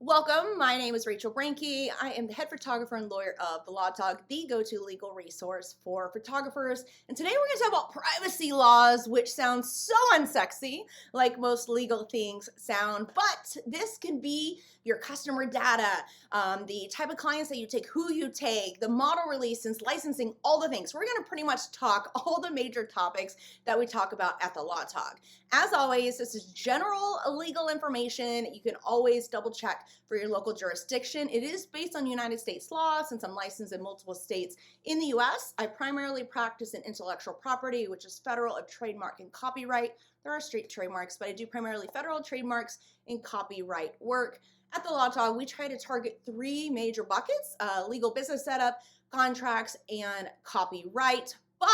Welcome. My name is Rachel Brenke. I am the head photographer and lawyer of TheLawTog, the go-to legal resource for photographers. And today we're going to talk about privacy laws, which sounds so unsexy, like most legal things sound. But this can be your customer data, the type of clients that you take, who you take, the model releases, licensing, all the things. We're going to pretty much talk all the major topics that we talk about at TheLawTog. As always, this is general legal information. You can always double check for your local jurisdiction. It is based on United States law since I'm licensed in multiple states in the US. I primarily practice in intellectual property, which is federal, of trademark and copyright. There are state trademarks, but I do primarily federal trademarks and copyright work. At TheLawTog, we try to target three major buckets: legal business setup, contracts, and copyright. But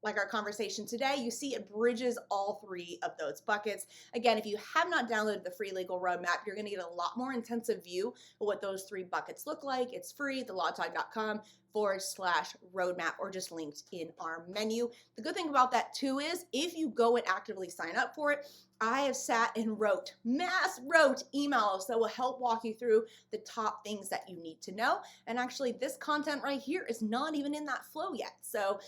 like our conversation today, you see it bridges all three of those buckets. Again, if you have not downloaded the free legal roadmap, you're going to get a lot more intensive view of what those three buckets look like. It's free, thelawtog.com/roadmap, or just linked in our menu. The good thing about that too is if you go and actively sign up for it, I have sat and wrote emails that will help walk you through the top things that you need to know. And actually, this content right here is not even in that flow yet. So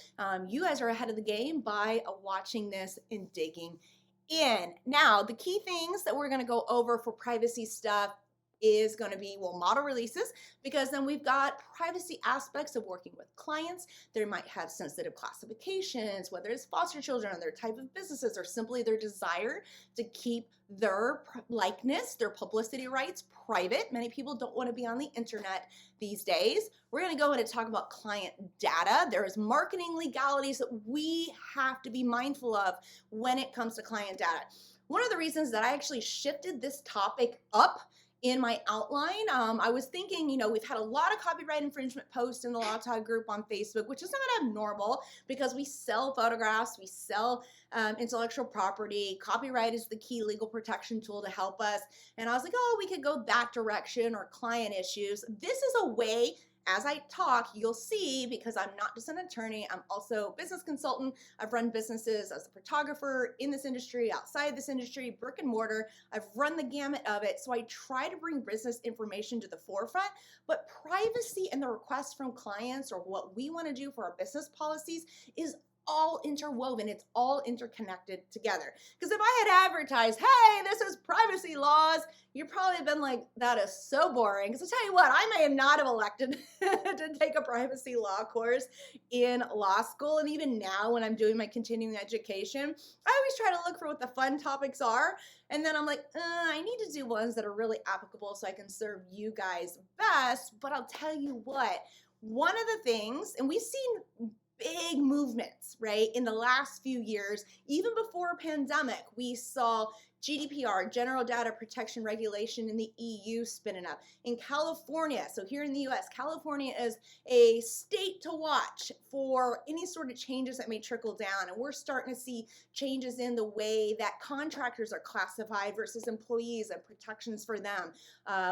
you guys are ahead of the game by watching this and digging in. Now, the key things that we're going to go over for privacy stuff is going to be, well, model releases, because then we've got privacy aspects of working with clients. They might have sensitive classifications, whether it's foster children or their type of businesses, or simply their desire to keep their likeness, their publicity rights private. Many people don't want to be on the internet these days. We're going to go in and talk about client data. There is marketing legalities that we have to be mindful of when it comes to client data. One of the reasons that I actually shifted this topic up in my outline, I was thinking, we've had a lot of copyright infringement posts in the TheLawTog group on Facebook, which is not abnormal because we sell photographs, we sell intellectual property. Copyright is the key legal protection tool to help us. And I was like, oh, we could go that direction, or client issues. This is a way, as I talk, you'll see, because I'm not just an attorney, I'm also a business consultant. I've run businesses as a photographer in this industry, outside this industry, brick and mortar. I've run the gamut of it. So I try to bring business information to the forefront, but privacy and the requests from clients, or what we want to do for our business policies, is all interwoven. It's all interconnected together. Because if I had advertised, hey, this is privacy laws, you'd probably have been like, that is so boring. Because I'll tell you what, I may not have elected to take a privacy law course in law school. And even now when I'm doing my continuing education, I always try to look for what the fun topics are. And then I'm like, I need to do ones that are really applicable so I can serve you guys best. But I'll tell you what, one of the things, and we've seen big movements, right? In the last few years, even before a pandemic, we saw GDPR, General Data Protection Regulation, in the EU spinning up. In California, so here in the US, California is a state to watch for any sort of changes that may trickle down. And we're starting to see changes in the way that contractors are classified versus employees and protections for them.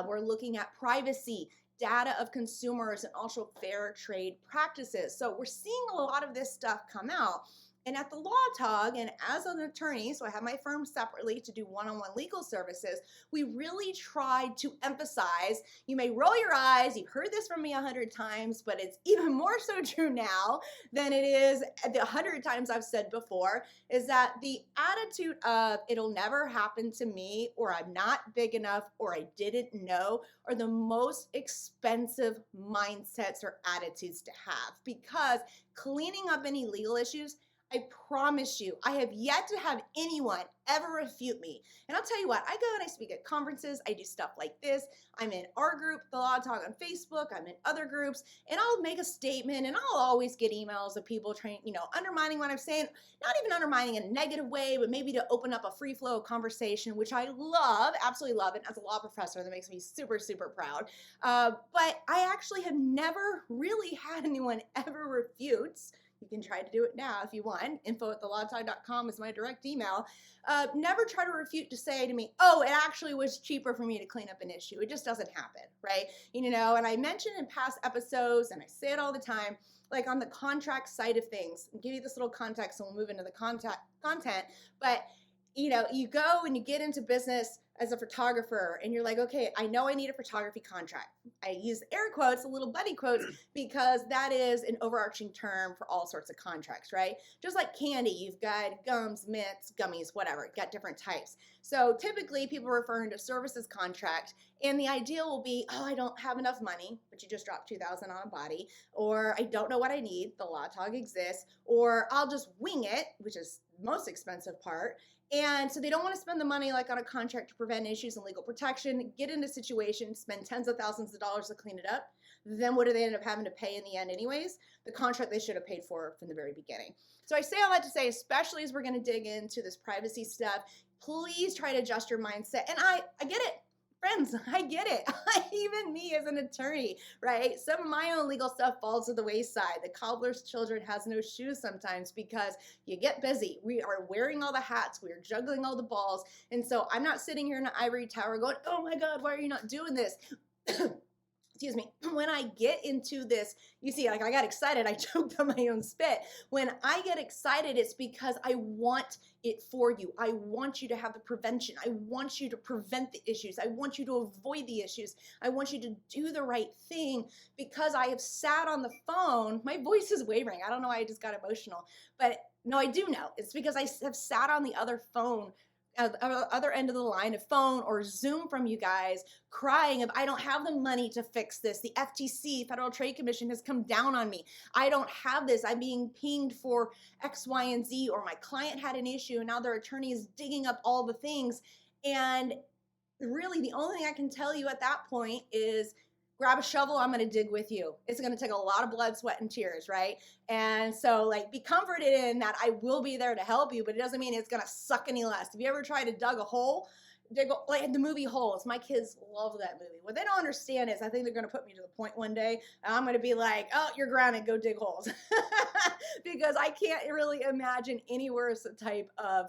We're looking at privacy, data of consumers, and also fair trade practices. So we're seeing a lot of this stuff come out. And at TheLawTog, and as an attorney, so I have my firm separately to do one-on-one legal services, we really tried to emphasize, you may roll your eyes, you've heard this from me 100 times, but it's even more so true now than it is the 100 times I've said before, is that the attitude of it'll never happen to me, or I'm not big enough, or I didn't know, are the most expensive mindsets or attitudes to have, because cleaning up any legal issues, I promise you, I have yet to have anyone ever refute me. And I'll tell you what, I go and I speak at conferences, I do stuff like this. I'm in our group, TheLawTog on Facebook, I'm in other groups, and I'll make a statement, and I'll always get emails of people trying, undermining what I'm saying, not even undermining in a negative way, but maybe to open up a free flow of conversation, which I love, absolutely love it. As a law professor, that makes me super, super proud. But I actually have never really had anyone ever refute. You can try to do it now if you want. info@thelawtog.com is my direct email. Never try to refute to say to me, oh, it actually was cheaper for me to clean up an issue. It just doesn't happen, right? And I mentioned in past episodes, and I say it all the time, like on the contract side of things, I'll give you this little context and we'll move into the content. But you go and you get into business, as a photographer and you're like, okay, I know I need a photography contract. I use air quotes, a little buddy quotes, because that is an overarching term for all sorts of contracts, right? Just like candy, you've got gums, mints, gummies, whatever, you've got different types. So typically people are referring to services contract, and the ideal will be, oh, I don't have enough money, but you just dropped $2,000 on a body, or I don't know what I need, TheLawTog exists, or I'll just wing it, which is the most expensive part. And so they don't want to spend the money like on a contract to prevent issues and legal protection, get into situations, spend tens of thousands of dollars to clean it up. Then what do they end up having to pay in the end anyways? The contract they should have paid for from the very beginning. So I say all that to say, especially as we're going to dig into this privacy stuff, please try to adjust your mindset. And I get it. Friends, I get it. Even me as an attorney, right? Some of my own legal stuff falls to the wayside. The cobbler's children has no shoes sometimes because you get busy. We are wearing all the hats. We are juggling all the balls. And so I'm not sitting here in an ivory tower going, oh my God, why are you not doing this? Excuse me, when I get into this, you see, like I got excited, I choked on my own spit. When I get excited, it's because I want it for you. I want you to have the prevention. I want you to prevent the issues. I want you to avoid the issues. I want you to do the right thing because I have sat on the phone. My voice is wavering. I don't know why I just got emotional, but no, I do know. It's because I have sat on the other phone, other end of the line, a phone or Zoom from you guys crying of, I don't have the money to fix this. The FTC, Federal Trade Commission, has come down on me. I don't have this. I'm being pinged for X, Y, and Z, or my client had an issue and now their attorney is digging up all the things. And really the only thing I can tell you at that point is grab a shovel, I'm going to dig with you. It's going to take a lot of blood, sweat, and tears, right? And so like be comforted in that I will be there to help you, but it doesn't mean it's going to suck any less. Have you ever tried to dig a hole? Like the movie Holes. My kids love that movie. What they don't understand is I think they're going to put me to the point one day and I'm going to be like, oh, you're grounded, go dig holes. Because I can't really imagine any worse type of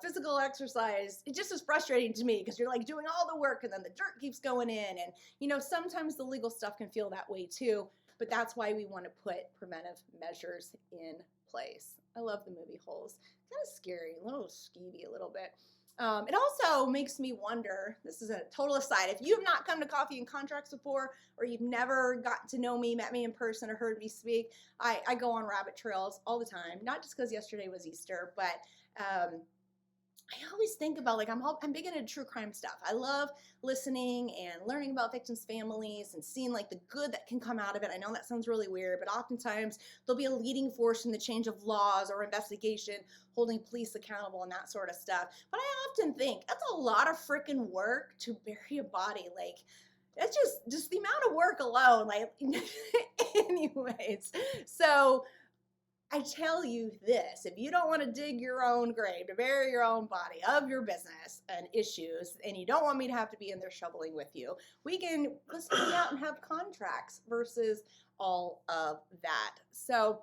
physical exercise. It just is frustrating to me because you're like doing all the work and then the dirt keeps going in. And, you know, sometimes the legal stuff can feel that way too. But that's why we want to put preventive measures in place. I love the movie Holes. Kind of scary, a little skeevy a little bit. It also makes me wonder, this is a total aside, if you have not come to Coffee and Contracts before, or you've never gotten to know me, met me in person, or heard me speak, I go on rabbit trails all the time, not just because yesterday was Easter, but I always think about, like, I'm big into true crime stuff. I love listening and learning about victims' families and seeing, like, the good that can come out of it. I know that sounds really weird, but oftentimes there'll be a leading force in the change of laws or investigation, holding police accountable and that sort of stuff. But I often think that's a lot of freaking work to bury a body. Like, that's just the amount of work alone. Like, anyways, so I tell you this, if you don't want to dig your own grave, to bury your own body of your business and issues, and you don't want me to have to be in there shoveling with you, let's hang out and have contracts versus all of that. So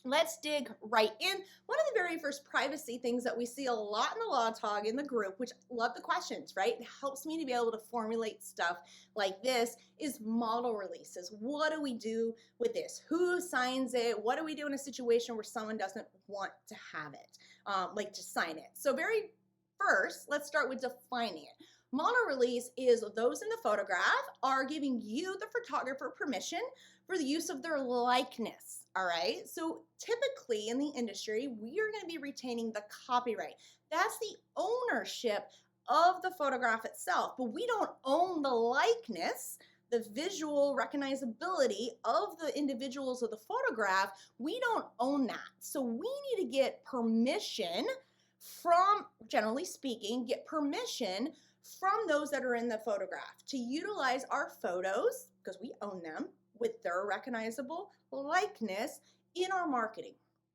let's dig right in. One of the very first privacy things that we see a lot in the TheLawTog in the group, which love the questions, right? It helps me to be able to formulate stuff like this, is model releases. What do we do with this? Who signs it? What do we do in a situation where someone doesn't want to have it, like to sign it? So very first, let's start with defining it. Model release is those in the photograph are giving you, the photographer, permission for the use of their likeness. All right, so typically in the industry, we are going to be retaining the copyright. That's the ownership of the photograph itself, but we don't own the likeness, the visual recognizability of the individuals of the photograph. We don't own that. So we need to get permission from, generally speaking, get permission from those that are in the photograph to utilize our photos, because we own them, with their recognizable likeness in our marketing,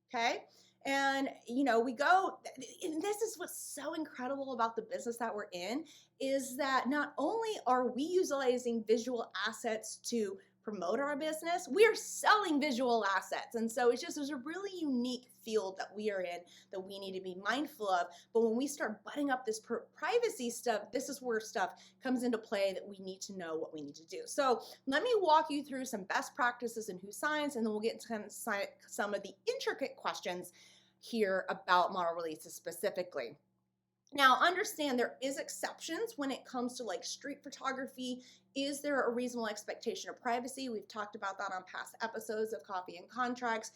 okay? And, you know, and this is what's so incredible about the business that we're in, is that not only are we utilizing visual assets to promote our business, we are selling visual assets. And so there's a really unique field that we are in that we need to be mindful of. But when we start butting up this privacy stuff, this is where stuff comes into play that we need to know what we need to do. So let me walk you through some best practices and who signs, and then we'll get into kind of some of the intricate questions here about model releases specifically. Now, understand there is exceptions when it comes to like street photography. Is there a reasonable expectation of privacy? We've talked about that on past episodes of Coffee and Contracts.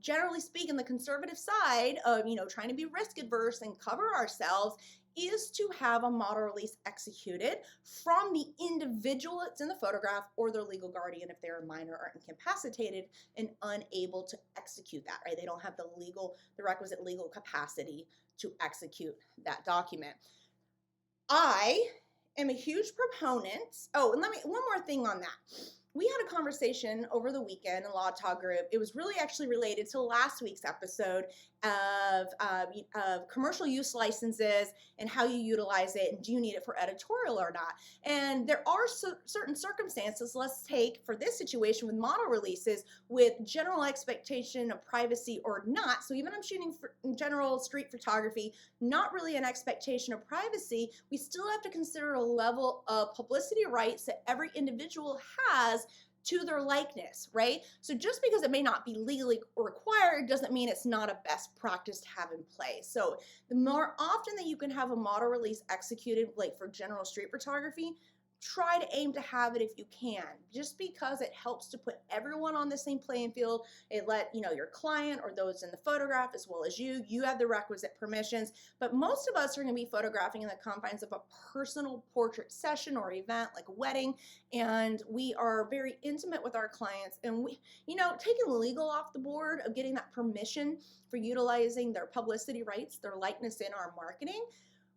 Generally speaking, the conservative side of, trying to be risk adverse and cover ourselves is to have a model release executed from the individual that's in the photograph or their legal guardian if they're a minor or incapacitated and unable to execute that, right? They don't have the requisite legal capacity to execute that document. I am a huge proponent. Oh, and one more thing on that. We had a conversation over the weekend in LawTog group. It was really actually related to last week's episode of commercial use licenses and how you utilize it and do you need it for editorial or not. And there are certain circumstances, let's take for this situation with model releases with general expectation of privacy or not. So even I'm shooting for general street photography, not really an expectation of privacy, we still have to consider a level of publicity rights that every individual has to their likeness, right? So just because it may not be legally required doesn't mean it's not a best practice to have in place. So the more often that you can have a model release executed, like for general street photography, try to aim to have it if you can, just because it helps to put everyone on the same playing field. It let your client or those in the photograph as well as you have the requisite permissions. But most of us are going to be photographing in the confines of a personal portrait session or event like a wedding, and we are very intimate with our clients, and we taking legal off the board of getting that permission for utilizing their publicity rights, their likeness in our marketing.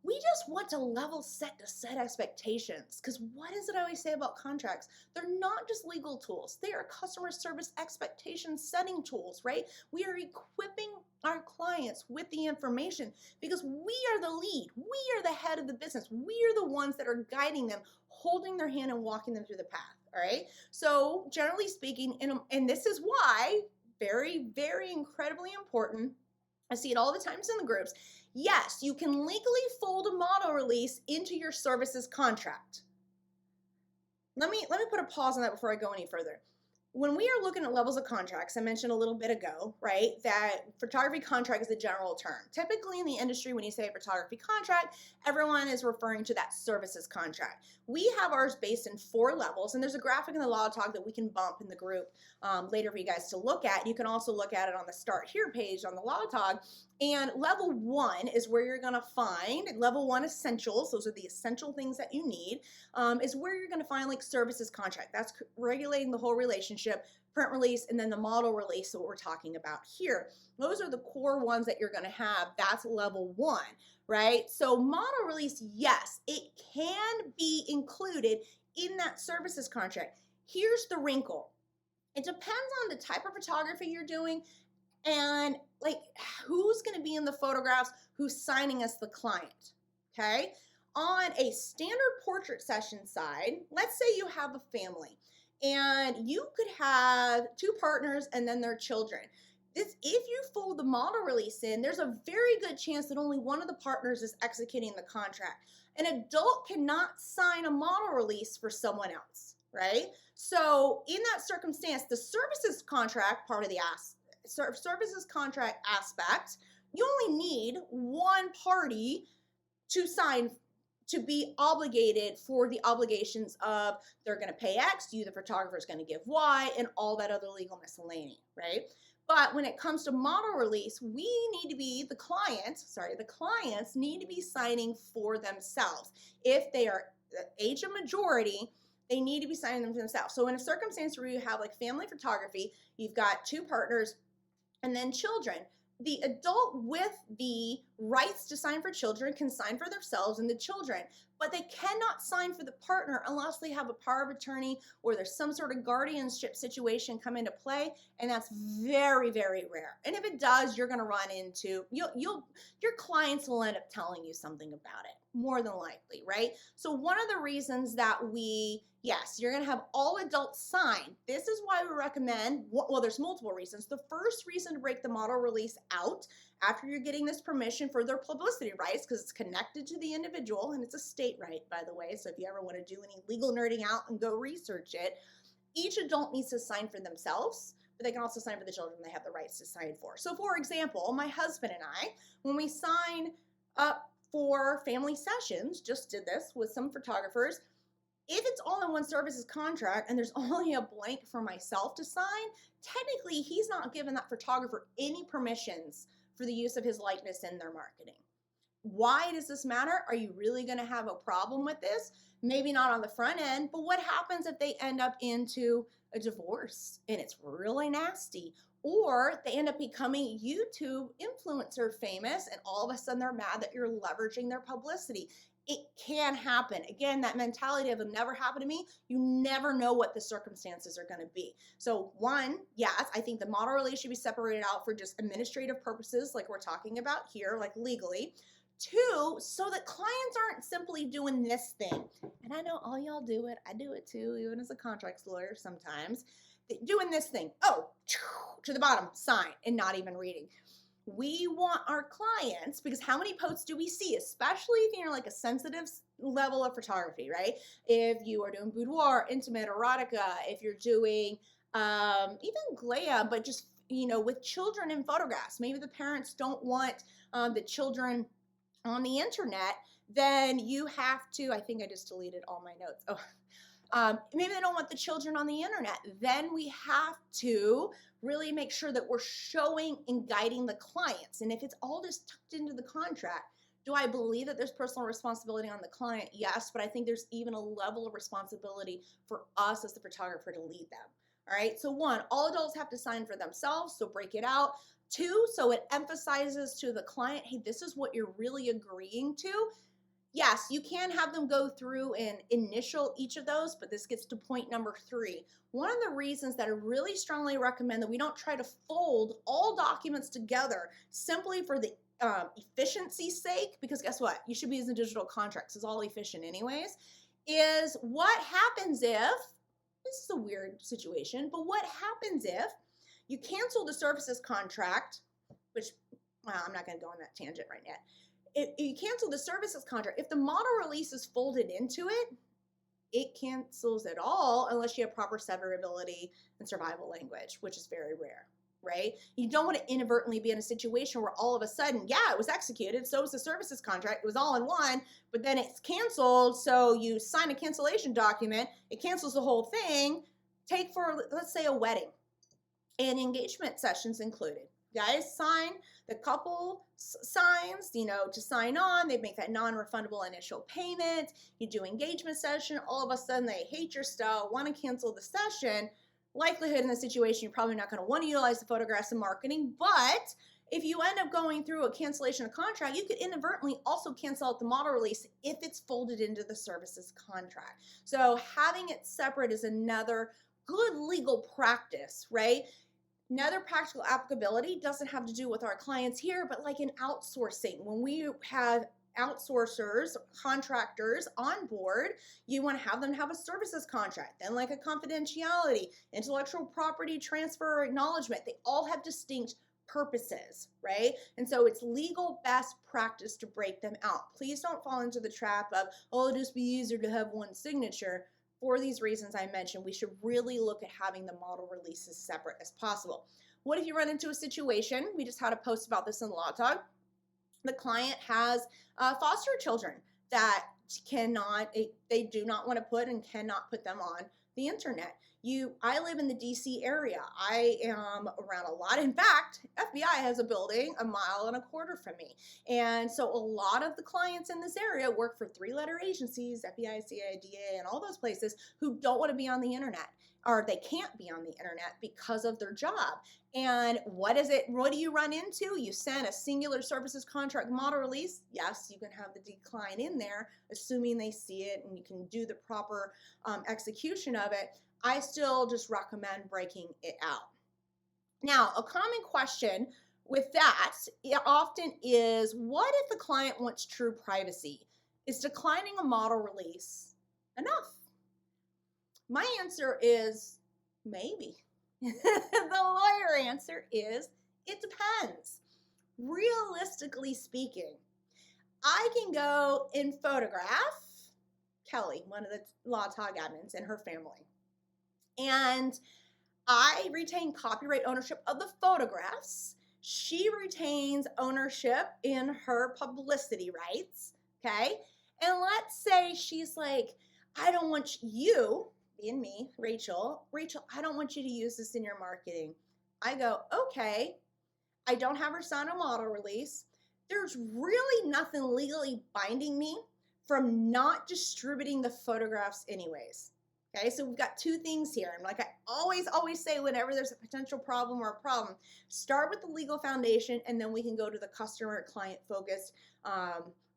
We just want to level set expectations, because what is it I always say about contracts? They're not just legal tools. They are customer service expectation setting tools, right? We are equipping our clients with the information because we are the lead. We are the head of the business. We are the ones that are guiding them, holding their hand and walking them through the path, all right? So generally speaking, and this is why, very, very incredibly important, I see it all the times in the groups. Yes, you can legally fold a model release into your services contract. Let me put a pause on that before I go any further. When we are looking at levels of contracts, I mentioned a little bit ago, right, that photography contract is a general term. Typically in the industry, when you say a photography contract, everyone is referring to that services contract. We have ours based in 4 levels, and there's a graphic in the LawTog that we can bump in the group later for you guys to look at. You can also look at it on the Start Here page on the LawTog. And level 1 is where you're going to find level 1 essentials. Those are the essential things that you need, is where you're going to find like services contract. That's regulating the whole relationship, print release, and then the model release that we're talking about here. Those are the core ones that you're going to have. That's level 1, right? So model release, yes, it can be included in that services contract. Here's the wrinkle. It depends on the type of photography you're doing and like who's going to be in the photographs, who's signing as the client, okay? On a standard portrait session side, let's say you have a family and you could have 2 partners and then their children. If you fold the model release in, there's a very good chance that only one of the partners is executing the contract. An adult cannot sign a model release for someone else, right? So in that circumstance, the services contract part of the services contract aspect, you only need one party to sign to be obligated for the obligations of they're going to pay X, you, the photographer, is going to give Y, and all that other legal miscellany, right? But when it comes to model release, we need to be the clients need to be signing for themselves. If they are age of majority, they need to be signing them for themselves. So in a circumstance where you have like family photography, you've got 2 partners and then children. The adult with the rights to sign for children can sign for themselves and the children, but they cannot sign for the partner unless they have a power of attorney or there's some sort of guardianship situation come into play, and that's very, very rare. And if it does, you're going to run into, your clients will end up telling you something about it, more than likely, right? So one of the reasons that yes, you're going to have all adults sign. This is why we recommend, well, there's multiple reasons. The first reason to break the model release out after you're getting this permission for their publicity rights, because it's connected to the individual, and it's a state right, by the way, so if you ever want to do any legal nerding out and go research it, each adult needs to sign for themselves, but they can also sign for the children they have the rights to sign for. So for example, my husband and I, when we sign up for family sessions, just did this with some photographers. If it's all in one services contract and there's only a blank for myself to sign, technically he's not giving that photographer any permissions for the use of his likeness in their marketing. Why does this matter? Are you really going to have a problem with this? Maybe not on the front end, but what happens if they end up into a divorce and it's really nasty? Or they end up becoming YouTube influencer famous and all of a sudden they're mad that you're leveraging their publicity. It can happen. Again, that mentality of it never happened to me, you never know what the circumstances are going to be. So one, yes, I think the model release should be separated out for just administrative purposes like we're talking about here, like legally. Two, so that clients aren't simply doing this thing. And I know all y'all do it. I do it too, even as a contracts lawyer sometimes. Doing this thing. Oh, to the bottom, sign, and not even reading. We want our clients, because how many posts do we see, especially if you're like a sensitive level of photography, right? If you are doing boudoir, intimate, erotica, if you're doing even glam, but just, with children in photographs, maybe the parents don't want the children on the internet, then you have to, I think I just deleted all my notes. Maybe they don't want the children on the internet. Then we have to really make sure that we're showing and guiding the clients. And if it's all just tucked into the contract, do I believe that there's personal responsibility on the client? Yes, but I think there's even a level of responsibility for us as the photographer to lead them. All right, so one, all adults have to sign for themselves, so break it out. Two, so it emphasizes to the client, hey, this is what you're really agreeing to. Yes, you can have them go through and initial each of those, but this gets to point number 3. One of the reasons that I really strongly recommend that we don't try to fold all documents together simply for the efficiency's sake, because guess what? You should be using digital contracts. It's all efficient anyways, is what happens if, this is a weird situation, but what happens if you cancel the services contract, which, well, I'm not going to go on that tangent right now. If you cancel the services contract, if the model release is folded into it, it cancels it all unless you have proper severability and survival language, which is very rare, right? You don't want to inadvertently be in a situation where all of a sudden, yeah, it was executed, so was the services contract, it was all in one, but then it's canceled, so you sign a cancellation document, it cancels the whole thing. Take for, let's say, a wedding and engagement sessions included. Guys sign, the couple signs, to sign on, they make that non-refundable initial payment, you do engagement session, all of a sudden they hate your style, want to cancel the session. Likelihood in the situation, you're probably not going to want to utilize the photographs in marketing, but if you end up going through a cancellation of contract, you could inadvertently also cancel out the model release if it's folded into the services contract. So having it separate is another good legal practice, right? Another practical applicability doesn't have to do with our clients here, but like in outsourcing, when we have outsourcers, contractors on board, you want to have them have a services contract, then like a confidentiality, intellectual property transfer or acknowledgement. They all have distinct purposes, right? And so it's legal best practice to break them out. Please don't fall into the trap of, oh, it'll just be easier to have one signature. For these reasons I mentioned, we should really look at having the model releases separate as possible. What if you run into a situation, we just had a post about this in TheLawTog, the client has foster children that they do not want to put and cannot put them on the internet. I live in the DC area. I am around a lot. In fact, FBI has a building 1.25 miles from me. And so a lot of the clients in this area work for 3-letter agencies, FBI, CIA, DA, and all those places who don't want to be on the internet, or they can't be on the internet because of their job. And what do you run into? You send a singular services contract model release. Yes, you can have the decline in there, assuming they see it and you can do the proper execution of it. I still just recommend breaking it out. Now, a common question with that often is, what if the client wants true privacy? Is declining a model release enough? My answer is maybe. The lawyer answer is, it depends. Realistically speaking, I can go and photograph Kelly, one of the TheLawTog admins, and her family. And I retain copyright ownership of the photographs. she retains ownership in her publicity rights, okay? And let's say she's like, I don't want you, being me, Rachel, I don't want you to use this in your marketing. I go, okay, I don't have her sign a model release. There's really nothing legally binding me from not distributing the photographs anyways. Okay, so we've got two things here. And like I always say, whenever there's a potential problem or a problem, start with the legal foundation, and then we can go to the customer client focused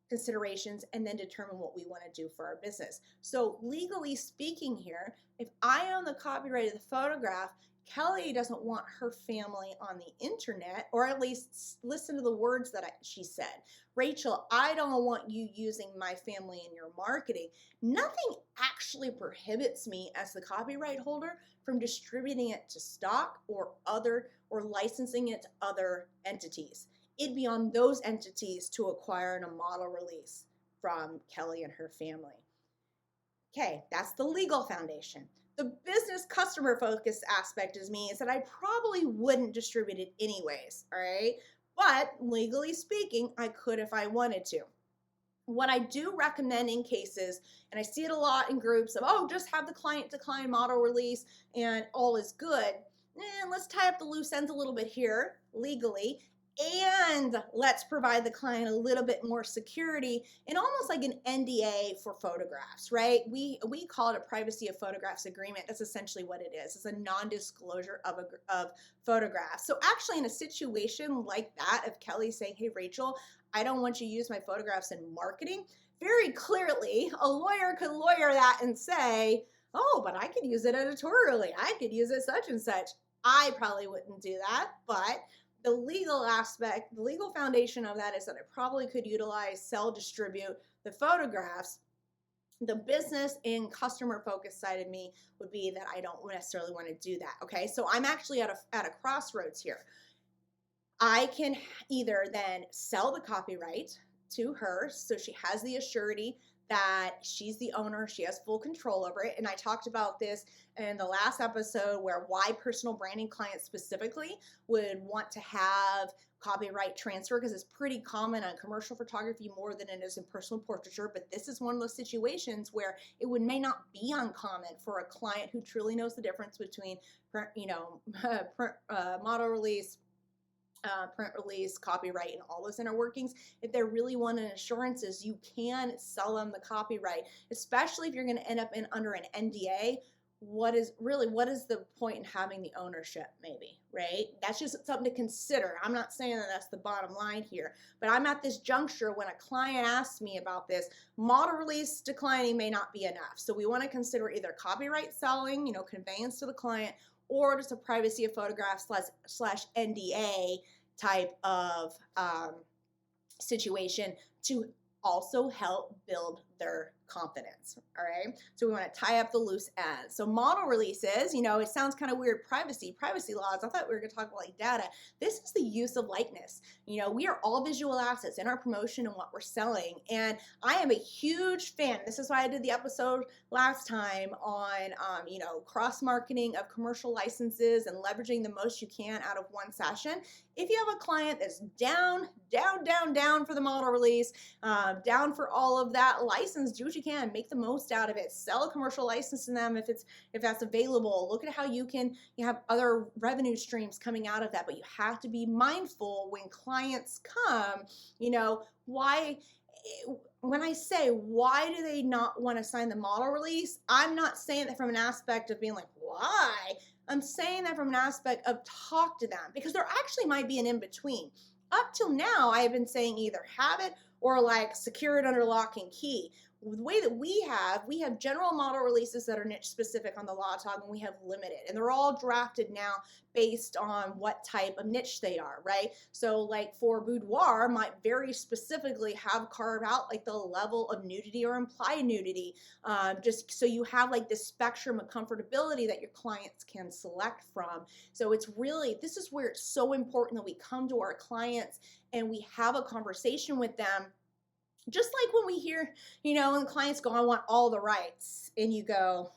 considerations and then determine what we want to do for our business. So legally speaking here, if I own the copyright of the photograph, Kelly doesn't want her family on the internet, or at least listen to the words that she said. Rachel, I don't want you using my family in your marketing. Nothing actually prohibits me as the copyright holder from distributing it to stock or licensing it to other entities. It'd be on those entities to acquire a model release from Kelly and her family. Okay, that's the legal foundation. The business customer focused aspect is that I probably wouldn't distribute it anyways, all right? But legally speaking, I could if I wanted to. What I do recommend in cases, and I see it a lot in groups of, just have the client decline model release and all is good. And let's tie up the loose ends a little bit here legally. And let's provide the client a little bit more security and almost like an NDA for photographs, right? We call it a privacy of photographs agreement. That's essentially what it is. It's a non-disclosure of photographs. So actually in a situation like that of Kelly saying, hey, Rachel, I don't want you to use my photographs in marketing, very clearly a lawyer could lawyer that and say, oh, but I could use it editorially. I could use it such and such. I probably wouldn't do that, but the legal aspect, the legal foundation of that is that I probably could utilize, sell, distribute the photographs. The business and customer focus side of me would be that I don't necessarily want to do that. Okay, so I'm actually at a crossroads here. I can either then sell the copyright to her so she has the assurity that she's the owner, she has full control over it. And I talked about this in the last episode where why personal branding clients specifically would want to have copyright transfer, because it's pretty common on commercial photography more than it is in personal portraiture. But this is one of those situations where it may not be uncommon for a client who truly knows the difference between model release, print release, copyright, and all those inner workings. If they're really wanting assurances, you can sell them the copyright, especially if you're going to end up under an NDA. What is the point in having the ownership, maybe, right? That's just something to consider. I'm not saying that that's the bottom line here, but I'm at this juncture when a client asks me about this, model release declining may not be enough. So we want to consider either copyright selling, conveyance to the client, or just a privacy of photographs slash NDA type of situation to also help build their confidence, all right? So we want to tie up the loose ends. So model releases, it sounds kind of weird, privacy laws. I thought we were going to talk about like data. This is the use of likeness. We are all visual assets in our promotion and what we're selling. And I am a huge fan. This is why I did the episode last time on, cross-marketing of commercial licenses and leveraging the most you can out of one session. If you have a client that's down for the model release, down for all of that license, do what you can, make the most out of it, sell a commercial license to them if that's available. Look at how you have other revenue streams coming out of that, but you have to be mindful when clients come, when I say, why do they not want to sign the model release? I'm not saying that from an aspect of being like, why? I'm saying that from an aspect of talk to them, because there actually might be an in-between. Up till now, I have been saying either have it or like secure it under lock and key. The way that we have general model releases that are niche specific on the TheLawTog, and we have limited, and they're all drafted now based on what type of niche they are, right? So like for boudoir might very specifically have carved out like the level of nudity or implied nudity, just so you have like this spectrum of comfortability that your clients can select from. So this is where it's so important that we come to our clients and we have a conversation with them. Just like when we hear, when clients go, I want all the rights, and you go,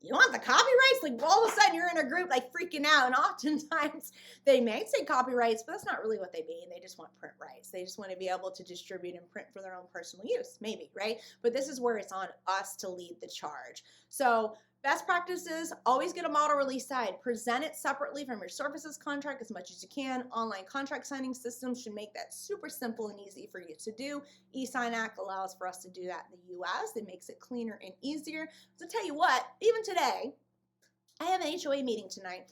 you want the copyrights? Like all of a sudden you're in a group like freaking out. And oftentimes they may say copyrights, but that's not really what they mean. They just want print rights. They just want to be able to distribute and print for their own personal use, maybe, right? But this is where it's on us to lead the charge. So best practices, always get a model release side. Present it separately from your services contract as much as you can. Online contract signing systems should make that super simple and easy for you to do. E-Sign Act allows for us to do that in the US. It makes it cleaner and easier. So tell you what, even today, I have an HOA meeting tonight.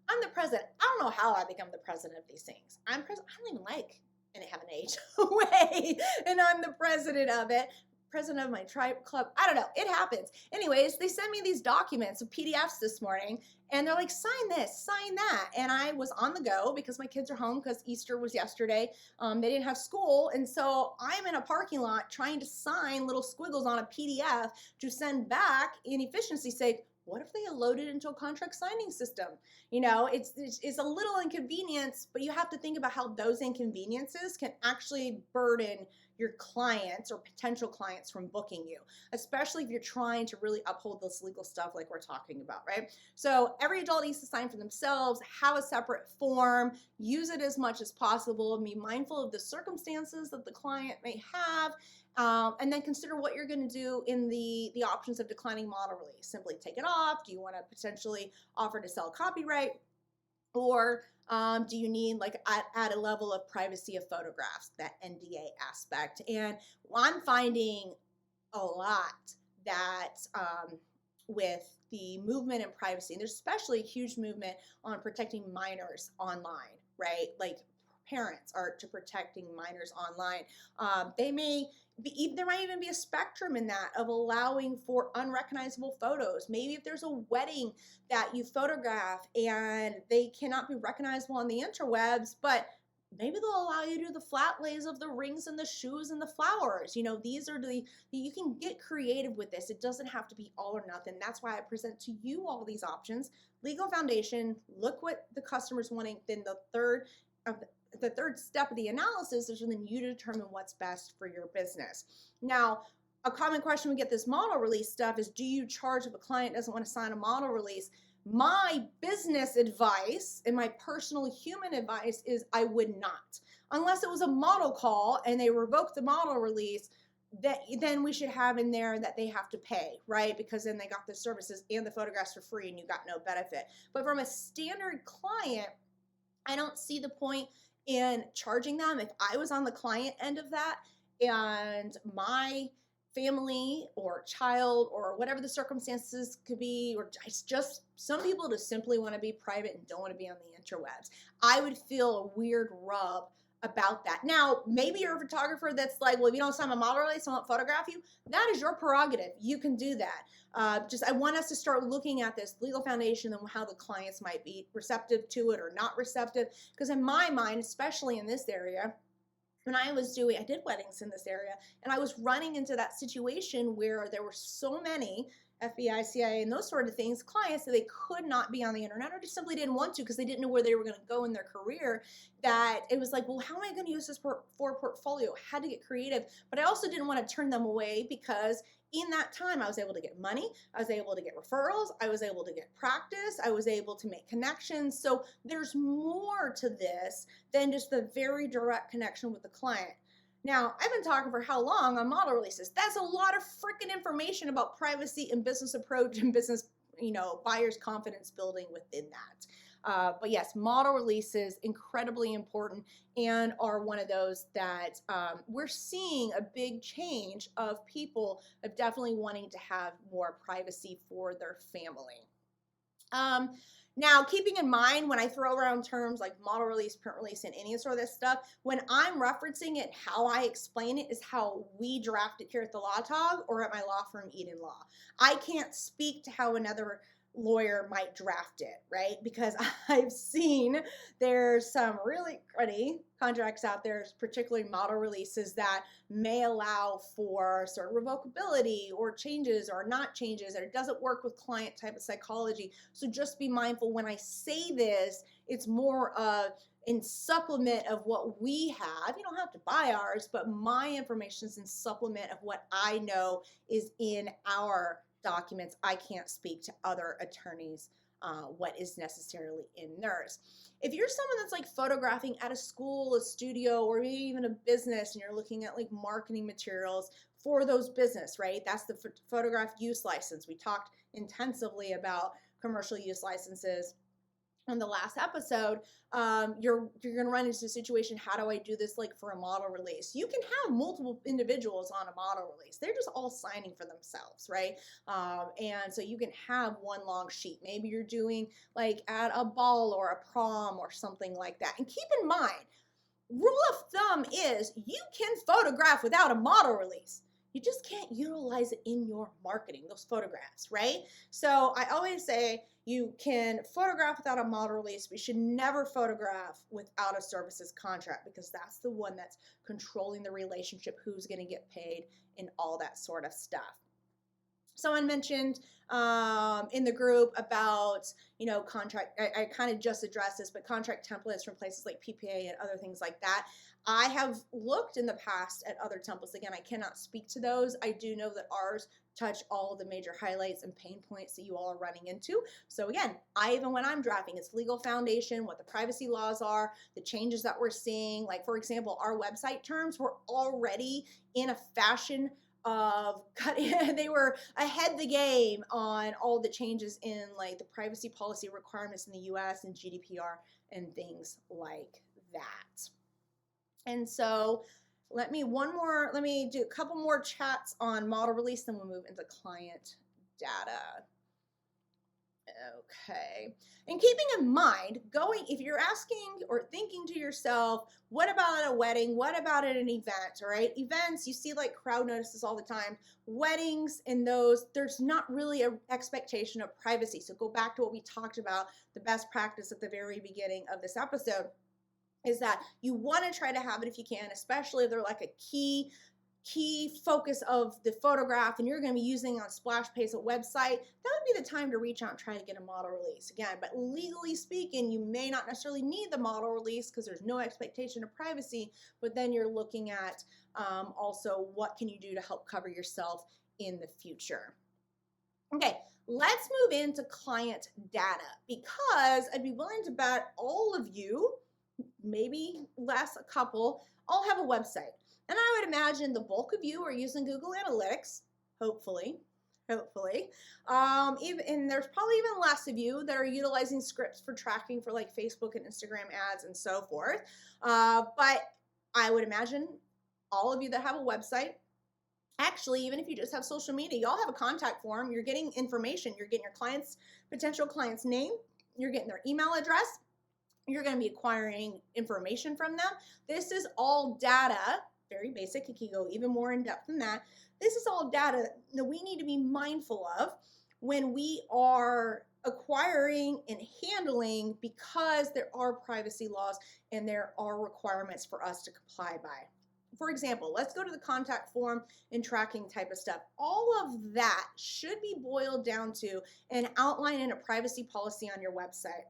I'm the president. I don't know how I become the president of these things. I'm president. I don't even like and have an HOA, and I'm the president of it. President of my tribe club. I don't know. It happens. Anyways, they sent me these documents of PDFs this morning, and they're like, sign this, sign that. And I was on the go because my kids are home because Easter was yesterday. They didn't have school. And so I'm in a parking lot trying to sign little squiggles on a PDF to send back in efficiency's sake. What if they had loaded into a contract signing system? You know, it's a little inconvenience, but you have to think about how those inconveniences can actually burden your clients or potential clients from booking you, especially if you're trying to really uphold this legal stuff like we're talking about, right? So every adult needs to sign for themselves, have a separate form, use it as much as possible, and be mindful of the circumstances that the client may have, and then consider what you're going to do in the options of declining model release. Simply take it off. Do you want to potentially offer to sell copyright? Or do you need like at a level of privacy of photographs, that NDA aspect? And I'm finding a lot that with the movement in privacy, and there's especially a huge movement on protecting minors online, right? Like parents are to protecting minors online. There might even be a spectrum in that of allowing for unrecognizable photos. Maybe if there's a wedding that you photograph and they cannot be recognizable on the interwebs, but maybe they'll allow you to do the flat lays of the rings and the shoes and the flowers. You know, these are you can get creative with this. It doesn't have to be all or nothing. That's why I present to you all these options. Legal foundation, look what the customer's wanting. Then the third step of the analysis is then you determine what's best for your business. Now, a common question we get this model release stuff is, do you charge if a client doesn't want to sign a model release? My business advice and my personal human advice is I would not. Unless it was a model call and they revoked the model release, then we should have in there that they have to pay, right? Because then they got the services and the photographs for free and you got no benefit. But from a standard client, I don't see the point in charging them. If I was on the client end of that and my family or child or whatever the circumstances could be, or just some people just simply want to be private and don't want to be on the interwebs, I would feel a weird rub about that. Now, maybe you're a photographer that's like, well, if you don't sign my model release, I won't photograph you. That is your prerogative. You can do that. I want us to start looking at this legal foundation and how the clients might be receptive to it or not receptive. Because in my mind, especially in this area, when I did weddings in this area, and I was running into that situation where there were so many FBI, CIA, and those sort of things, clients that they could not be on the internet or just simply didn't want to because they didn't know where they were going to go in their career, that it was like, well, how am I going to use this for a portfolio? I had to get creative, but I also didn't want to turn them away because in that time, I was able to get money, I was able to get referrals, I was able to get practice, I was able to make connections. So there's more to this than just the very direct connection with the client. Now, I've been talking for how long on model releases? That's a lot of freaking information about privacy and business approach and business, buyer's confidence building within that. But yes, model releases, incredibly important, and are one of those that we're seeing a big change of people of definitely wanting to have more privacy for their family. Now, keeping in mind when I throw around terms like model release, print release, and any sort of this stuff, when I'm referencing it, how I explain it is how we draft it here at TheLawTog or at my law firm, Eden Law. I can't speak to how another lawyer might draft it, right? Because I've seen there's some really cruddy contracts out there, particularly model releases, that may allow for sort of revocability or changes or not changes, and it doesn't work with client type of psychology. So just be mindful when I say this, it's more in supplement of what we have. You don't have to buy ours, but my information is in supplement of what I know is in our documents. I can't speak to other attorneys what is necessarily in theirs. If you're someone that's like photographing at a school, a studio, or maybe even a business, and you're looking at like marketing materials for those business, right? That's the photograph use license. We talked intensively about commercial use licenses on the last episode. You're going to run into a situation, how do I do this like for a model release? You can have multiple individuals on a model release. They're just all signing for themselves, right? And so you can have one long sheet. Maybe you're doing like at a ball or a prom or something like that. And keep in mind, rule of thumb is you can photograph without a model release. You just can't utilize it in your marketing, those photographs, right? So I always say you can photograph without a model release, but you should never photograph without a services contract, because that's the one that's controlling the relationship, who's going to get paid, and all that sort of stuff. Someone mentioned in the group about, contract, I kind of just addressed this, but contract templates from places like PPA and other things like that. I have looked in the past at other templates. Again, I cannot speak to those. I do know that ours touch all the major highlights and pain points that you all are running into. So again, even when I'm drafting, it's legal foundation, what the privacy laws are, the changes that we're seeing. Like, for example, our website terms were already in a fashion of they were ahead the game on all the changes in like the privacy policy requirements in the US and GDPR and things like that. And so let me do a couple more chats on model release, then we'll move into client data. Okay. And keeping in mind, if you're asking or thinking to yourself, what about at a wedding? What about at an event, right? Events, you see like crowd notices all the time. Weddings and those, there's not really an expectation of privacy. So go back to what we talked about, the best practice at the very beginning of this episode, is that you want to try to have it if you can, especially if they're like a key focus of the photograph and you're going to be using on splash page or website. That would be the time to reach out and try to get a model release again. But legally speaking, you may not necessarily need the model release because there's no expectation of privacy, but then you're looking at also what can you do to help cover yourself in the future. Okay, let's move into client data, because I'd be willing to bet all of you, maybe less a couple, all have a website. And I would imagine the bulk of you are using Google Analytics, hopefully. And there's probably even less of you that are utilizing scripts for tracking for like Facebook and Instagram ads and so forth. But I would imagine all of you that have a website, actually, even if you just have social media, y'all have a contact form. You're getting information. You're getting your potential client's name. You're getting their email address. You're going to be acquiring information from them. This is all data. Very basic. It can go even more in depth than that. This is all data that we need to be mindful of when we are acquiring and handling, because there are privacy laws and there are requirements for us to comply by. For example, let's go to the contact form and tracking type of stuff. All of that should be boiled down to an outline and a privacy policy on your website.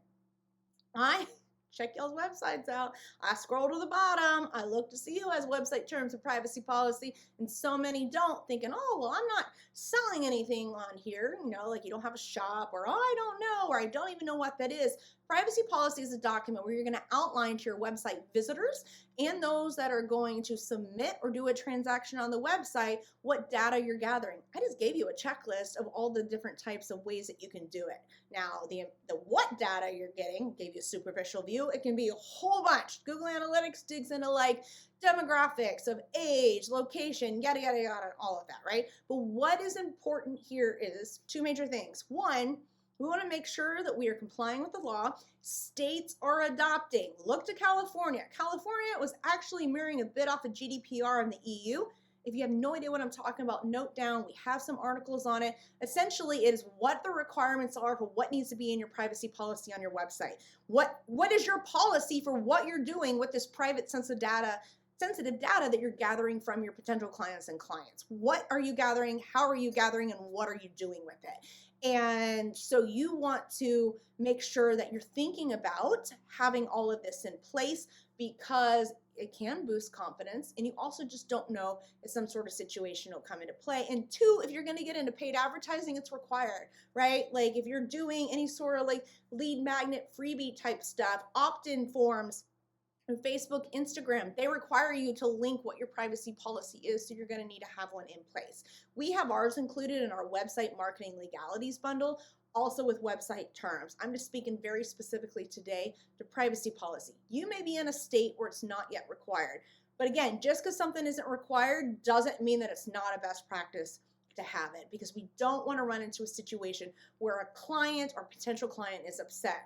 Check y'all's websites out. I scroll to the bottom. I look to see who has website terms of privacy policy, and so many don't, thinking, oh, well, I'm not selling anything on here. Like you don't have a shop, or oh, I don't know, or I don't even know what that is. Privacy policy is a document where you're going to outline to your website visitors and those that are going to submit or do a transaction on the website what data you're gathering. I just gave you a checklist of all the different types of ways that you can do it. Now, the what data you're getting, gave you a superficial view. It can be a whole bunch. Google Analytics digs into like demographics of age, location, yada, yada, yada, and all of that, right? But what is important here is two major things. One, we want to make sure that we are complying with the law. States are adopting. Look to California. California was actually mirroring a bit off of GDPR in the EU. If you have no idea what I'm talking about, note down. We have some articles on it. Essentially, it is what the requirements are for what needs to be in your privacy policy on your website. What is your policy for what you're doing with this private sensitive data that you're gathering from your potential clients and clients? What are you gathering? How are you gathering? And what are you doing with it? And so you want to make sure that you're thinking about having all of this in place, because it can boost confidence, and you also just don't know if some sort of situation will come into play. And two, if you're going to get into paid advertising, it's required, right? Like if you're doing any sort of like lead magnet freebie type stuff, opt-in forms, Facebook, Instagram, they require you to link what your privacy policy is, so you're going to need to have one in place. We have ours included in our website marketing legalities bundle, also with website terms. I'm just speaking very specifically today to privacy policy. You may be in a state where it's not yet required, but again, just because something isn't required doesn't mean that it's not a best practice to have it, because we don't want to run into a situation where a client or potential client is upset.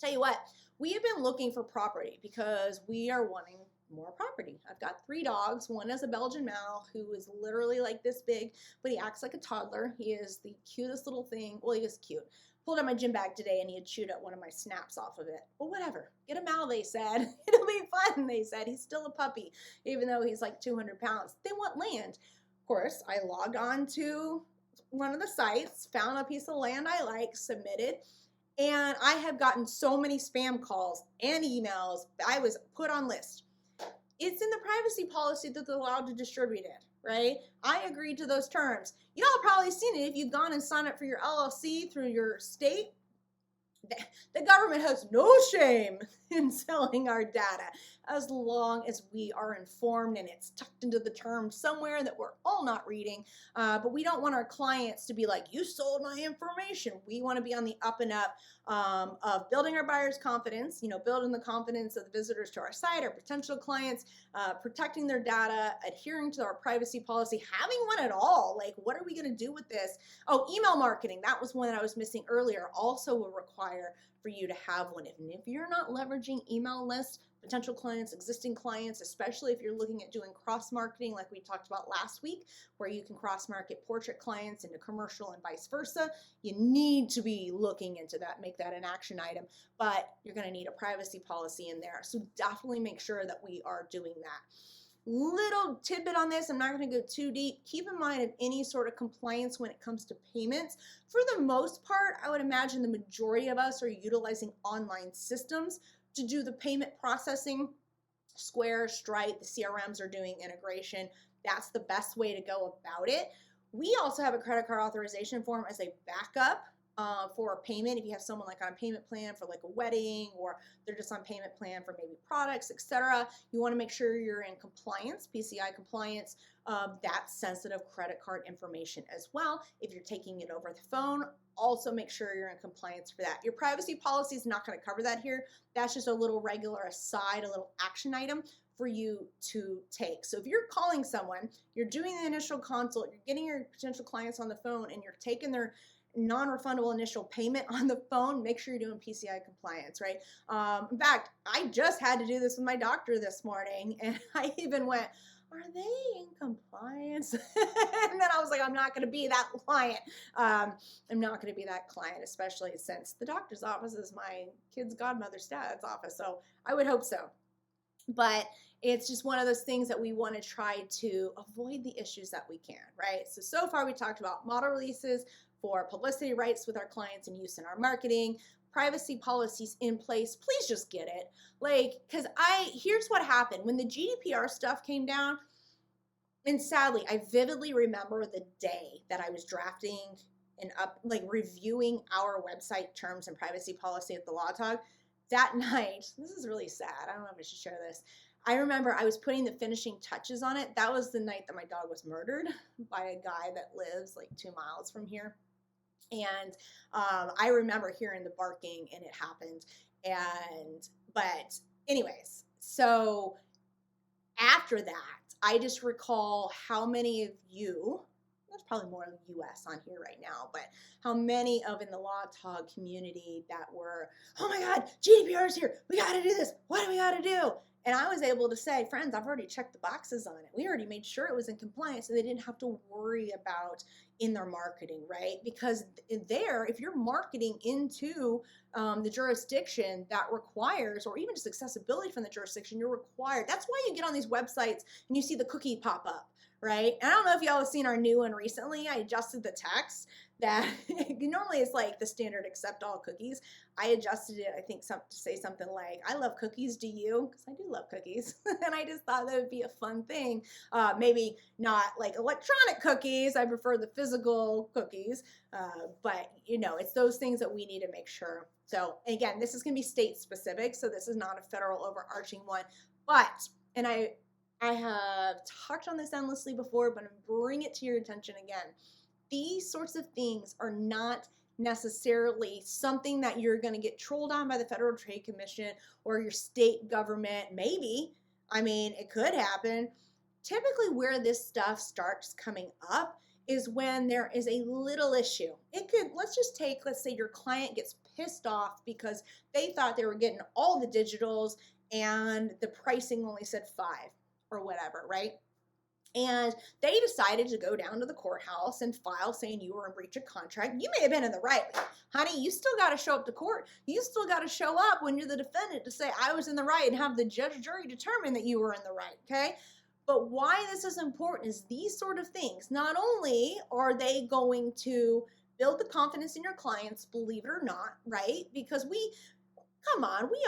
Tell you what, we have been looking for property because we are wanting more property. I've got 3 dogs. One is a Belgian Mal who is literally like this big, but he acts like a toddler. He is the cutest little thing. Well, he is cute. Pulled out my gym bag today and he had chewed up one of my snaps off of it. Well, whatever. Get a Mal, they said. It'll be fun, they said. He's still a puppy, even though he's like 200 pounds. They want land. Of course, I logged on to one of the sites, found a piece of land I like, submitted, and I have gotten so many spam calls and emails. I was put on list. It's in the privacy policy that they're allowed to distribute it, right? I agreed to those terms. Y'all have probably seen it if you've gone and signed up for your LLC through your state. The government has no shame in selling our data as long as we are informed and it's tucked into the terms somewhere that we're all not reading. But we don't want our clients to be like, you sold my information. We want to be on the up and up of building our buyers' confidence, building the confidence of the visitors to our site, our potential clients, protecting their data, adhering to our privacy policy, having one at all. Like, what are we going to do with this? Oh, email marketing. That was one that I was missing earlier. Also will require for you to have one. And if you're not leveraging email lists, potential clients, existing clients, especially if you're looking at doing cross-marketing like we talked about last week, where you can cross-market portrait clients into commercial and vice versa, you need to be looking into that, make that an action item, but you're going to need a privacy policy in there. So definitely make sure that we are doing that. Little tidbit on this, I'm not going to go too deep. Keep in mind of any sort of compliance when it comes to payments. For the most part, I would imagine the majority of us are utilizing online systems to do the payment processing. Square, Stripe, the CRMs are doing integration. That's the best way to go about it. We also have a credit card authorization form as a backup for a payment. If you have someone like on a payment plan for like a wedding, or they're just on payment plan for maybe products, etc., you want to make sure you're in compliance, PCI compliance, that sensitive credit card information as well. If you're taking it over the phone, also make sure you're in compliance for that. Your privacy policy is not going to cover that here. That's just a little regular aside, a little action item for you to take. So if you're calling someone, you're doing the initial consult, you're getting your potential clients on the phone, and you're taking their non-refundable initial payment on the phone, make sure you're doing PCI compliance, right? In fact, I just had to do this with my doctor this morning, and I even went, are they in compliance? And then I was like, I'm not going to be that client. I'm not going to be that client, especially since the doctor's office is my kid's godmother's dad's office. So I would hope so. But it's just one of those things that we want to try to avoid the issues that we can, right? So far we talked about model releases for publicity rights with our clients and use in our marketing, privacy policies in place. Please just get it. Like, because here's what happened. When the GDPR stuff came down, and sadly, I vividly remember the day that I was drafting and reviewing our website terms and privacy policy at TheLawTog. That night, this is really sad. I don't know if I should share this. I remember I was putting the finishing touches on it. That was the night that my dog was murdered by a guy that lives like 2 miles from here. And I remember hearing the barking, and it happened. But anyways, so after that, I just recall how many of you, there's probably more in the US on here right now, but how many of in the TheLawTog community that were, oh my God, GDPR is here. We got to do this. What do we got to do? And I was able to say, friends, I've already checked the boxes on it. We already made sure it was in compliance, and they didn't have to worry about in their marketing, right? Because there, if you're marketing into the jurisdiction that requires, or even just accessibility from the jurisdiction, you're required. That's why you get on these websites and you see the cookie pop up, right? And I don't know if y'all have seen our new one recently. I adjusted the text that normally it's like the standard accept all cookies. I adjusted it, I think, to say something like, I love cookies, do you? Because I do love cookies. And I just thought that would be a fun thing. Maybe not like electronic cookies. I prefer the physical cookies. But, it's those things that we need to make sure. So again, this is going to be state specific. So this is not a federal overarching one. But, and I have talked on this endlessly before, but I'm bring it to your attention again. These sorts of things are not necessarily something that you're going to get trolled on by the Federal Trade Commission or your state government. Maybe. I mean, it could happen. Typically where this stuff starts coming up is when there is a little issue. Let's say your client gets pissed off because they thought they were getting all the digitals and the pricing only said 5 or whatever, right? And they decided to go down to the courthouse and file saying you were in breach of contract. You may have been in the right. Honey, you still got to show up to court. You still got to show up when you're the defendant to say I was in the right and have the judge jury determine that you were in the right, okay? But why this is important is these sort of things. Not only are they going to build the confidence in your clients, believe it or not, right? Because we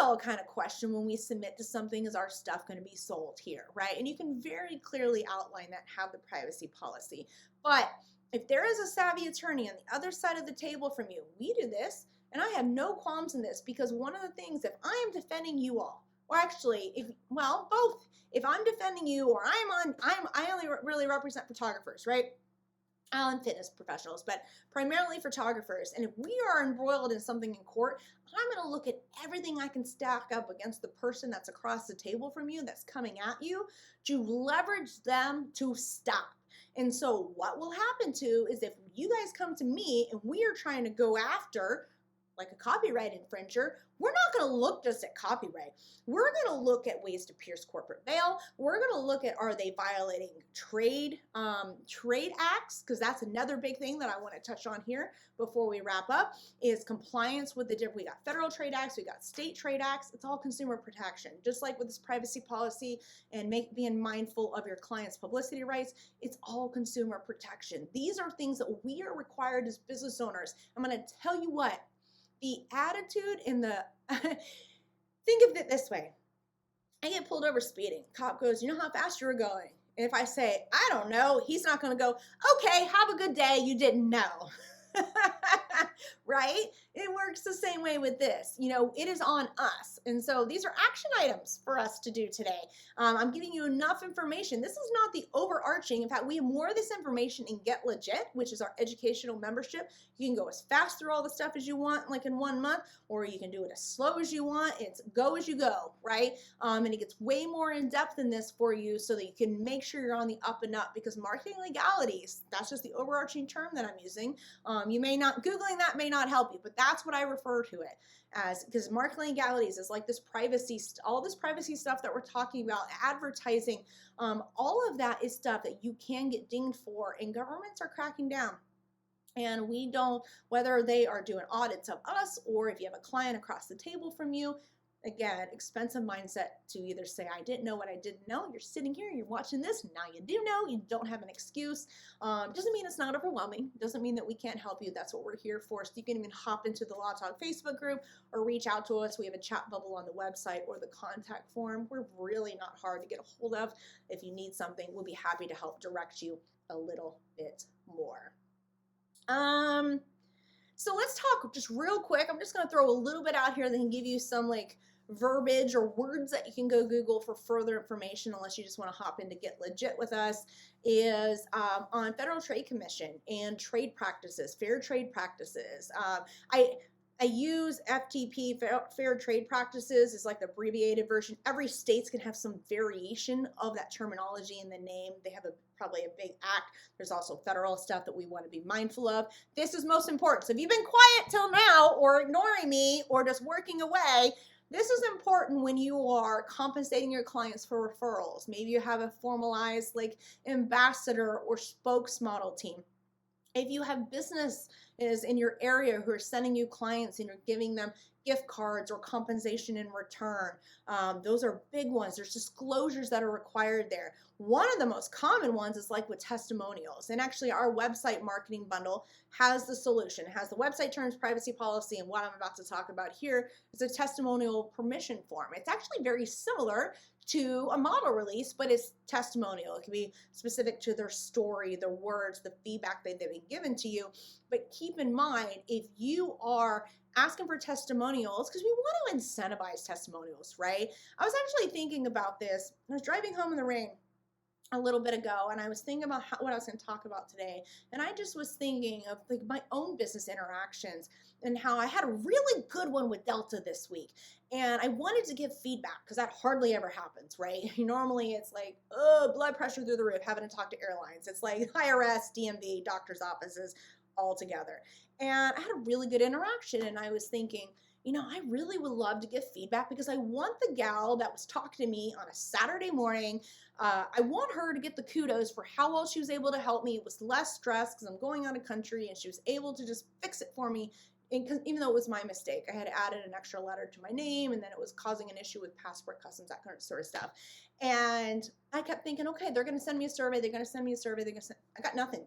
all kind of question when we submit to something, is our stuff going to be sold here, right? And you can very clearly outline that, have the privacy policy. But if there is a savvy attorney on the other side of the table from you, we do this, and I have no qualms in this, because one of the things, if I am defending you all, or actually, both, if I'm defending you or I only really represent photographers, right? And fitness professionals, but primarily photographers. And if we are embroiled in something in court, I'm going to look at everything I can stack up against the person that's across the table from you, that's coming at you, to leverage them to stop. And so what will happen is if you guys come to me and we are trying to go after like a copyright infringer, we're not going to look just at copyright. We're going to look at ways to pierce corporate veil. We're going to look at, are they violating trade acts? Because that's another big thing that I want to touch on here before we wrap up, is compliance with we got federal trade acts, we got state trade acts. It's all consumer protection. Just like with this privacy policy and being mindful of your client's publicity rights, it's all consumer protection. These are things that we are required as business owners. I'm going to tell you what, the attitude in the, think of it this way. I get pulled over speeding. Cop goes, you know how fast you were going? And if I say, I don't know, he's not going to go, okay, have a good day, you didn't know. Right? It works the same way with this. It is on us. And so these are action items for us to do today. I'm giving you enough information. This is not the overarching. In fact, we have more of this information in Get Legit, which is our educational membership. You can go as fast through all the stuff as you want, like in 1 month, or you can do it as slow as you want. It's go as you go, right? And it gets way more in depth in this for you so that you can make sure you're on the up and up, because marketing legalities, that's just the overarching term that I'm using. You may not, Googling that may not help you, but that's what I refer to it as, because marketing legalities is like this all this privacy stuff that we're talking about, advertising, all of that is stuff that you can get dinged for, and governments are cracking down. And we don't, whether they are doing audits of us or if you have a client across the table from you, again, expensive mindset to either say, I didn't know what I didn't know. You're sitting here, you're watching this, now you do know, you don't have an excuse. Doesn't mean it's not overwhelming. Doesn't mean that we can't help you. That's what we're here for. So you can even hop into the LawTog Facebook group or reach out to us. We have a chat bubble on the website or the contact form. We're really not hard to get a hold of. If you need something, we'll be happy to help direct you a little bit more. So let's talk just real quick. I'm just going to throw a little bit out here that can give you some like verbiage or words that you can go Google for further information, unless you just want to hop in to Get Legit with us, is on Federal Trade Commission and trade practices, fair trade practices. I use FTP, Fair Trade Practices, is like the abbreviated version. Every state's can have some variation of that terminology in the name. They have probably a big act. There's also federal stuff that we want to be mindful of. This is most important. So if you've been quiet till now or ignoring me or just working away, this is important when you are compensating your clients for referrals. Maybe you have a formalized like ambassador or spokesmodel team. If you have businesses in your area who are sending you clients and you're giving them gift cards or compensation in return. Those are big ones. There's disclosures that are required there. One of the most common ones is like with testimonials. And actually our website marketing bundle has the solution. It has the website terms, privacy policy, and what I'm about to talk about here is a testimonial permission form. It's actually very similar to a model release, but it's testimonial. It can be specific to their story, their words, the feedback that they've been given to you. But keep in mind, if you are asking for testimonials, because we want to incentivize testimonials, right? I was actually thinking about this. I was driving home in the rain a little bit ago, and I was thinking about what I was going to talk about today. And I just was thinking of like my own business interactions and how I had a really good one with Delta this week. And I wanted to give feedback because that hardly ever happens, right? Normally it's like, oh, blood pressure through the roof, having to talk to airlines. It's like IRS, DMV, doctor's offices all together. And I had a really good interaction, and I was thinking, you know, I really would love to give feedback because I want the gal that was talking to me on a Saturday morning, I want her to get the kudos for how well she was able to help me. It was less stress because I'm going out of country, and she was able to just fix it for me. And even though it was my mistake, I had added an extra letter to my name, and then it was causing an issue with passport customs, that kind of sort of stuff. And I kept thinking, okay, they're going to send me a survey. They're going to send me a survey. I got nothing.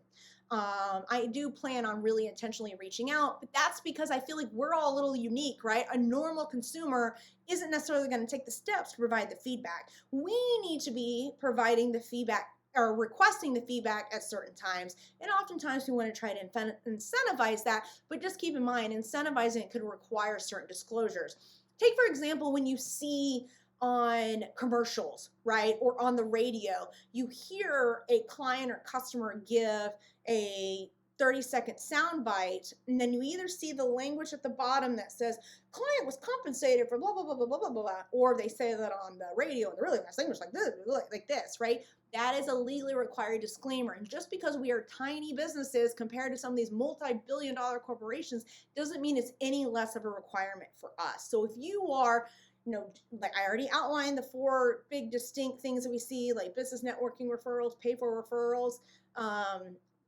I do plan on really intentionally reaching out, but that's because I feel like we're all a little unique, right? A normal consumer isn't necessarily going to take the steps to provide the feedback. We need to be providing the feedback or requesting the feedback at certain times. And oftentimes we want to try to incentivize that, but just keep in mind, incentivizing it could require certain disclosures. Take, for example, when you see on commercials, right, or on the radio, you hear a client or customer give a 30-second soundbite, and then you either see the language at the bottom that says, client was compensated for blah, blah, blah, blah, blah, blah, blah, or they say that on the radio in the really nice language like this, right? That is a legally required disclaimer. And just because we are tiny businesses compared to some of these multi-billion-dollar corporations doesn't mean it's any less of a requirement for us. So if you are, you know, like I already outlined the 4 big distinct things that we see, like business networking referrals, pay for referrals,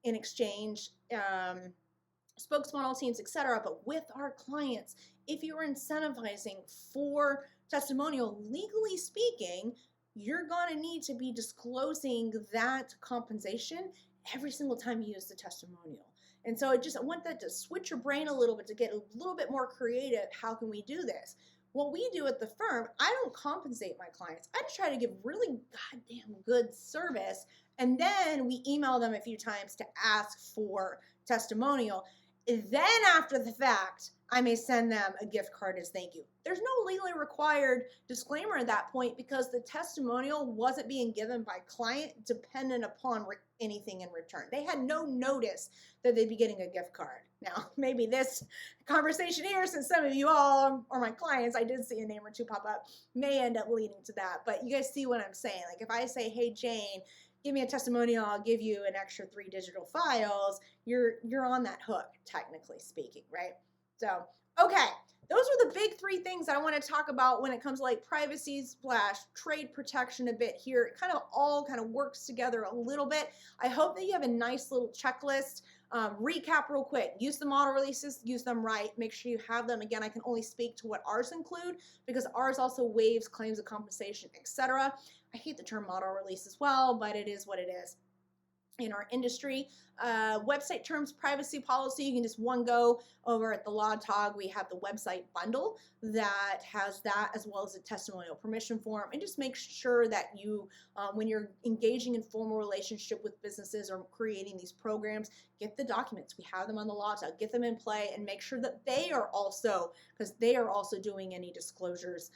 in exchange, spokesmodel teams, etc. But with our clients, if you're incentivizing for testimonial, legally speaking, you're going to need to be disclosing that compensation every single time you use the testimonial. And so I want that to switch your brain a little bit, to get a little bit more creative. How can we do this? What we do at the firm, I don't compensate my clients. I just try to give really goddamn good service. And then we email them a few times to ask for testimonial. Then after the fact, I may send them a gift card as thank you. There's no legally required disclaimer at that point because the testimonial wasn't being given by client dependent upon anything in return. They had no notice that they'd be getting a gift card. Now, maybe this conversation here, since some of you all are my clients, I did see a name or two pop up, may end up leading to that. But you guys see what I'm saying. Like if I say, hey, Jane, give me a testimonial, I'll give you an extra 3 digital files, you're on that hook, technically speaking, right? So, okay, those are the big 3 things that I want to talk about when it comes to like privacy / trade protection a bit here. It all works together a little bit. I hope that you have a nice little checklist. Recap real quick. Use the model releases, use them right. Make sure you have them. Again, I can only speak to what ours include because ours also waives claims of compensation, etc. I hate the term model release as well, but it is what it is in our industry. Website terms, privacy policy, you can just go over at TheLawTog. We have the website bundle that has that as well as a testimonial permission form, and just make sure that you, when you're engaging in formal relationship with businesses or creating these programs, get the documents. We have them on TheLawTog, get them in play, and make sure that they are also, because they are also doing any disclosures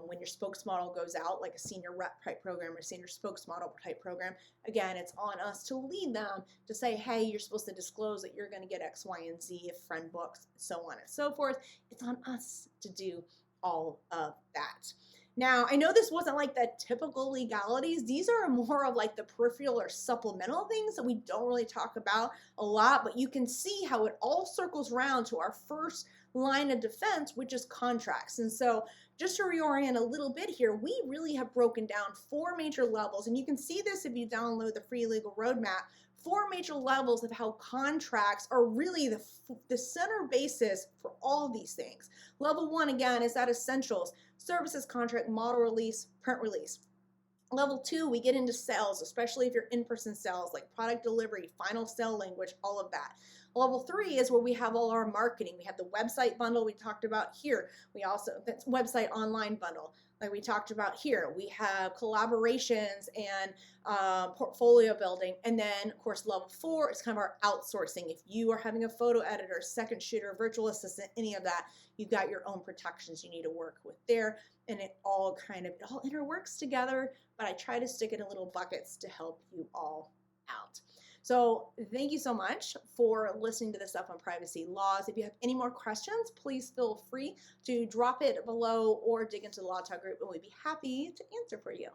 when your spokesmodel goes out, like a senior rep type program or senior spokesmodel type program. Again, it's on us to lead them to say, hey, you're supposed to disclose that you're going to get X, Y, and Z if friend books, so on and so forth. It's on us to do all of that. Now, I know this wasn't like the typical legalities. These are more of like the peripheral or supplemental things that we don't really talk about a lot, but you can see how it all circles around to our first line of defense, which is contracts. And so just to reorient a little bit here, we really have broken down 4 major levels, and you can see this if you download the free legal roadmap 4 major levels of how contracts are really the center basis for all of these things. Level 1, again, is that essentials: services contract, model release, print release. Level 2, we get into sales, especially if you're in-person sales, like product delivery, final sale language, all of that. Level 3 is where we have all our marketing. We have the website bundle we talked about here. We also, that's website online bundle like we talked about here. We have collaborations and portfolio building. And then, of course, level 4 is kind of our outsourcing. If you are having a photo editor, second shooter, virtual assistant, any of that, you've got your own protections you need to work with there. And it all interworks together, but I try to stick it in little buckets to help you all out. So thank you so much for listening to this stuff on privacy laws. If you have any more questions, please feel free to drop it below or dig into the TheLawTog group, and we'd be happy to answer for you.